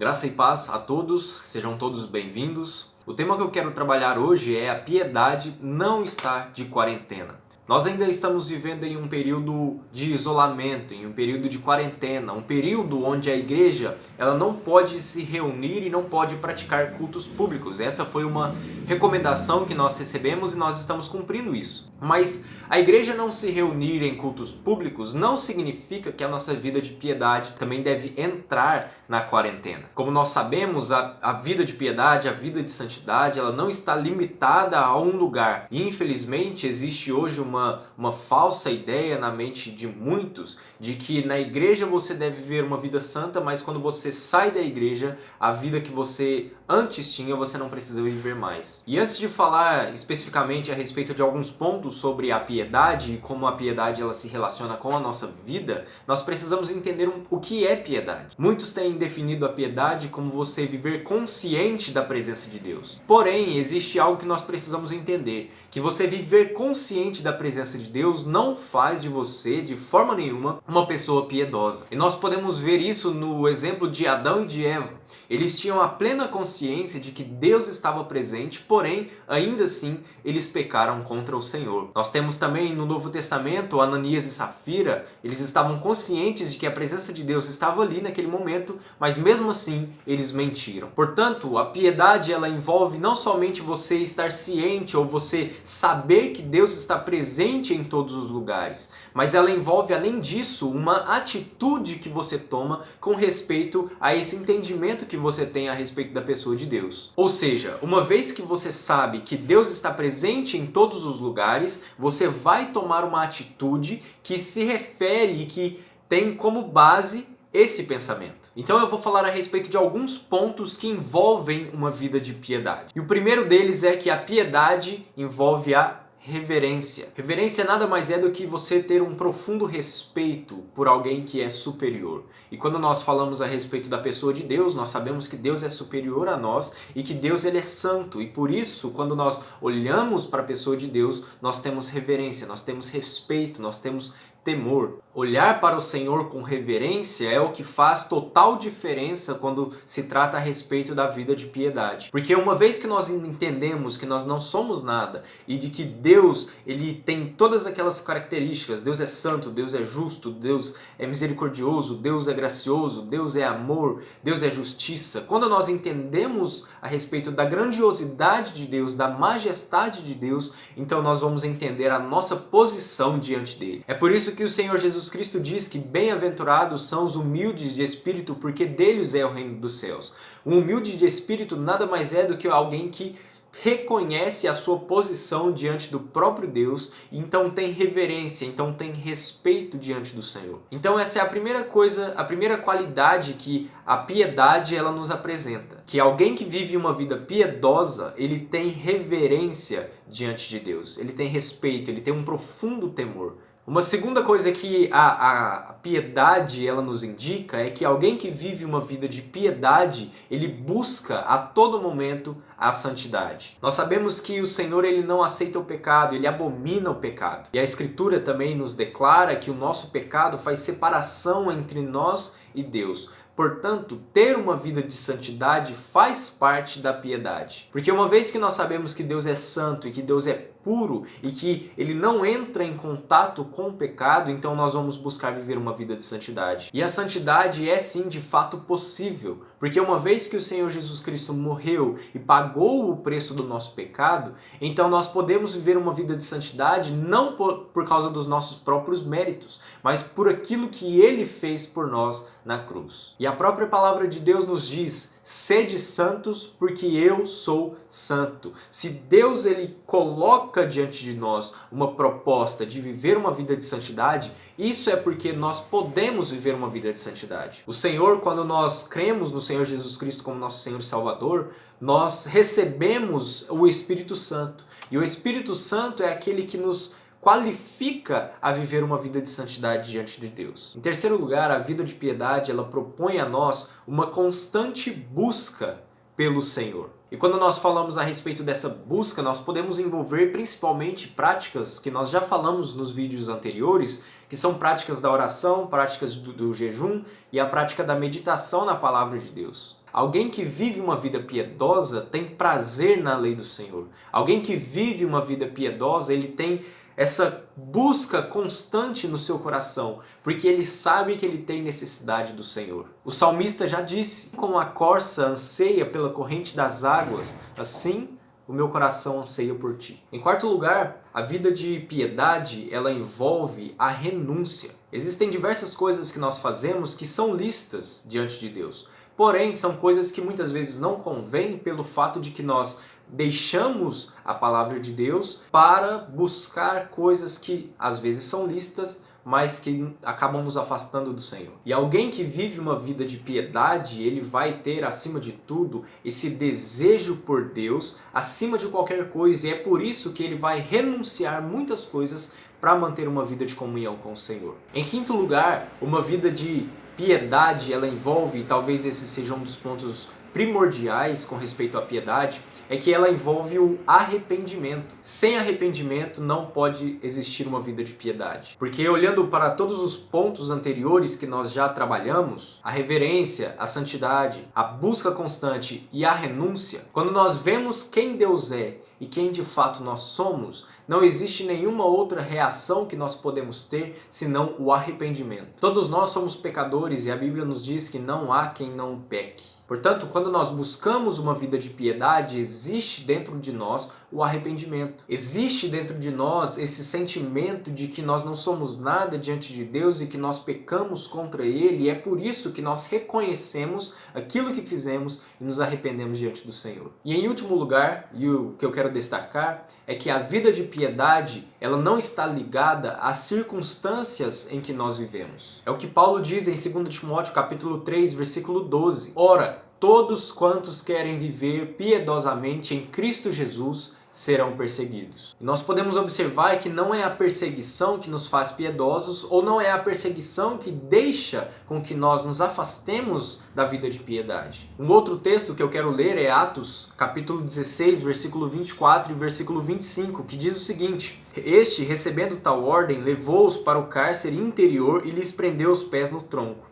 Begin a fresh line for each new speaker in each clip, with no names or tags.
Graça e paz a todos, sejam todos bem-vindos. O tema que eu quero trabalhar hoje é a piedade não está de quarentena. Nós ainda estamos vivendo em um período de isolamento, em um período de quarentena, um período onde a igreja ela não pode se reunir e não pode praticar cultos públicos. Essa foi uma recomendação que nós recebemos e nós estamos cumprindo isso. Mas a igreja não se reunir em cultos públicos não significa que a nossa vida de piedade também deve entrar na quarentena. Como nós sabemos, a vida de piedade, a vida de santidade, ela não está limitada a um lugar. E infelizmente existe hoje uma falsa ideia na mente de muitos de que na igreja você deve viver uma vida santa, mas quando você sai da igreja, a vida que você antes tinha, você não precisa viver mais. E antes de falar especificamente a respeito de alguns pontos sobre a piedade e como a piedade ela se relaciona com a nossa vida, nós precisamos entender o que é piedade. Muitos têm definido a piedade como você viver consciente da presença de Deus. Porém, existe algo que nós precisamos entender, que você viver consciente da presença de Deus não faz de você, de forma nenhuma, uma pessoa piedosa. E nós podemos ver isso no exemplo de Adão e de Eva. Eles tinham a plena consciência de que Deus estava presente, porém, ainda assim, eles pecaram contra o Senhor. Nós temos também no Novo Testamento, Ananias e Safira, eles estavam conscientes de que a presença de Deus estava ali naquele momento, mas mesmo assim, eles mentiram. Portanto, a piedade ela envolve não somente você estar ciente ou você saber que Deus está presente em todos os lugares, mas ela envolve, além disso, uma atitude que você toma com respeito a esse entendimento que você tem a respeito da pessoa de Deus. Ou seja, uma vez que você sabe que Deus está presente em todos os lugares, você vai tomar uma atitude que se refere e que tem como base esse pensamento. Então eu vou falar a respeito de alguns pontos que envolvem uma vida de piedade. E o primeiro deles é que a piedade envolve a reverência. Reverência nada mais é do que você ter um profundo respeito por alguém que é superior. E quando nós falamos a respeito da pessoa de Deus, nós sabemos que Deus é superior a nós e que Deus ele é santo. E por isso, quando nós olhamos para a pessoa de Deus, nós temos reverência, nós temos respeito, nós temos temor. Olhar para o Senhor com reverência é o que faz total diferença quando se trata a respeito da vida de piedade. Porque uma vez que nós entendemos que nós não somos nada e de que Deus ele tem todas aquelas características, Deus é santo, Deus é justo, Deus é misericordioso, Deus é gracioso, Deus é amor, Deus é justiça. Quando nós entendemos a respeito da grandiosidade de Deus, da majestade de Deus, então nós vamos entender a nossa posição diante dele. É por isso que o Senhor Jesus Cristo diz que bem-aventurados são os humildes de espírito, porque deles é o reino dos céus. O humilde de espírito nada mais é do que alguém que reconhece a sua posição diante do próprio Deus, e então tem reverência, então tem respeito diante do Senhor. Então essa é a primeira coisa, a primeira qualidade que a piedade ela nos apresenta. Que alguém que vive uma vida piedosa, ele tem reverência diante de Deus, ele tem respeito, ele tem um profundo temor. Uma segunda coisa que a piedade ela nos indica é que alguém que vive uma vida de piedade, ele busca a todo momento a santidade. Nós sabemos que o Senhor ele não aceita o pecado, ele abomina o pecado. E a Escritura também nos declara que o nosso pecado faz separação entre nós e Deus. Portanto, ter uma vida de santidade faz parte da piedade. Porque uma vez que nós sabemos que Deus é santo e que Deus é puro e que ele não entra em contato com o pecado, então nós vamos buscar viver uma vida de santidade. E a santidade é sim de fato possível, porque uma vez que o Senhor Jesus Cristo morreu e pagou o preço do nosso pecado, então nós podemos viver uma vida de santidade não por causa dos nossos próprios méritos, mas por aquilo que ele fez por nós na cruz. E a própria palavra de Deus nos diz: sede santos, porque eu sou santo. Se Deus ele coloca diante de nós uma proposta de viver uma vida de santidade, isso é porque nós podemos viver uma vida de santidade. O Senhor, quando nós cremos no Senhor Jesus Cristo como nosso Senhor e Salvador, nós recebemos o Espírito Santo. E o Espírito Santo é aquele que nos qualifica a viver uma vida de santidade diante de Deus. Em terceiro lugar, a vida de piedade, ela propõe a nós uma constante busca pelo Senhor. E quando nós falamos a respeito dessa busca, nós podemos envolver principalmente práticas que nós já falamos nos vídeos anteriores, que são práticas da oração, práticas do jejum e a prática da meditação na palavra de Deus. Alguém que vive uma vida piedosa tem prazer na lei do Senhor. Alguém que vive uma vida piedosa, ele tem essa busca constante no seu coração, porque ele sabe que ele tem necessidade do Senhor. O salmista já disse: como a corça anseia pela corrente das águas, assim o meu coração anseia por ti. Em quarto lugar, a vida de piedade, ela envolve a renúncia. Existem diversas coisas que nós fazemos que são lícitas diante de Deus. Porém, são coisas que muitas vezes não convêm pelo fato de que nós deixamos a palavra de Deus para buscar coisas que às vezes são lícitas, mas que acabam nos afastando do Senhor. E alguém que vive uma vida de piedade, ele vai ter, acima de tudo, esse desejo por Deus, acima de qualquer coisa, e é por isso que ele vai renunciar muitas coisas para manter uma vida de comunhão com o Senhor. Em quinto lugar, uma vida de piedade, ela envolve, e talvez esse seja um dos pontos primordiais com respeito à piedade, é que ela envolve o arrependimento. Sem arrependimento não pode existir uma vida de piedade. Porque olhando para todos os pontos anteriores que nós já trabalhamos, a reverência, a santidade, a busca constante e a renúncia, quando nós vemos quem Deus é e quem de fato nós somos, não existe nenhuma outra reação que nós podemos ter senão o arrependimento. Todos nós somos pecadores e a Bíblia nos diz que não há quem não peque. Portanto, quando nós buscamos uma vida de piedade, existe dentro de nós o arrependimento. Existe dentro de nós esse sentimento de que nós não somos nada diante de Deus e que nós pecamos contra Ele, e é por isso que nós reconhecemos aquilo que fizemos e nos arrependemos diante do Senhor. E em último lugar, e o que eu quero destacar, é que a vida de piedade, ela não está ligada às circunstâncias em que nós vivemos. É o que Paulo diz em 2 Timóteo capítulo 3, versículo 12. Ora, todos quantos querem viver piedosamente em Cristo Jesus serão perseguidos. E nós podemos observar que não é a perseguição que nos faz piedosos, ou não é a perseguição que deixa com que nós nos afastemos da vida de piedade. Um outro texto que eu quero ler é Atos, capítulo 16, versículo 24 e versículo 25, que diz o seguinte: Este, recebendo tal ordem, levou-os para o cárcere interior e lhes prendeu os pés no tronco.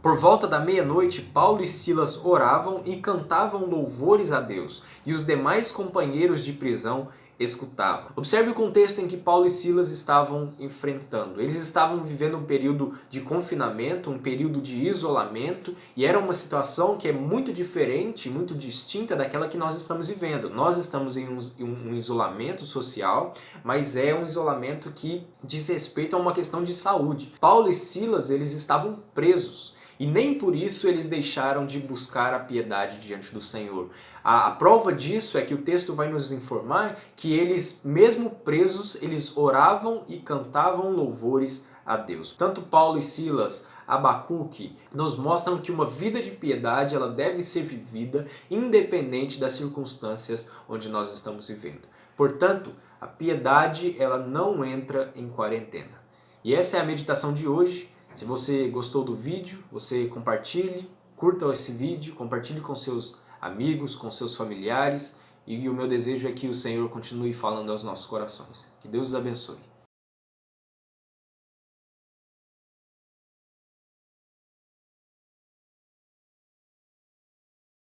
Por volta da meia-noite, Paulo e Silas oravam e cantavam louvores a Deus, e os demais companheiros de prisão escutavam. Observe o contexto em que Paulo e Silas estavam enfrentando. Eles estavam vivendo um período de confinamento, um período de isolamento, e era uma situação que é muito diferente, muito distinta daquela que nós estamos vivendo. Nós estamos em um isolamento social, mas é um isolamento que diz respeito a uma questão de saúde. Paulo e Silas, eles estavam presos. E nem por isso eles deixaram de buscar a piedade diante do Senhor. A prova disso é que o texto vai nos informar que eles, mesmo presos, eles oravam e cantavam louvores a Deus. Tanto Paulo e Silas, Abacuque, nos mostram que uma vida de piedade ela deve ser vivida independente das circunstâncias onde nós estamos vivendo. Portanto, a piedade ela não entra em quarentena. E essa é a meditação de hoje. Se você gostou do vídeo, você compartilhe, curta esse vídeo, compartilhe com seus amigos, com seus familiares, e o meu desejo é que o Senhor continue falando aos nossos corações. Que Deus os abençoe.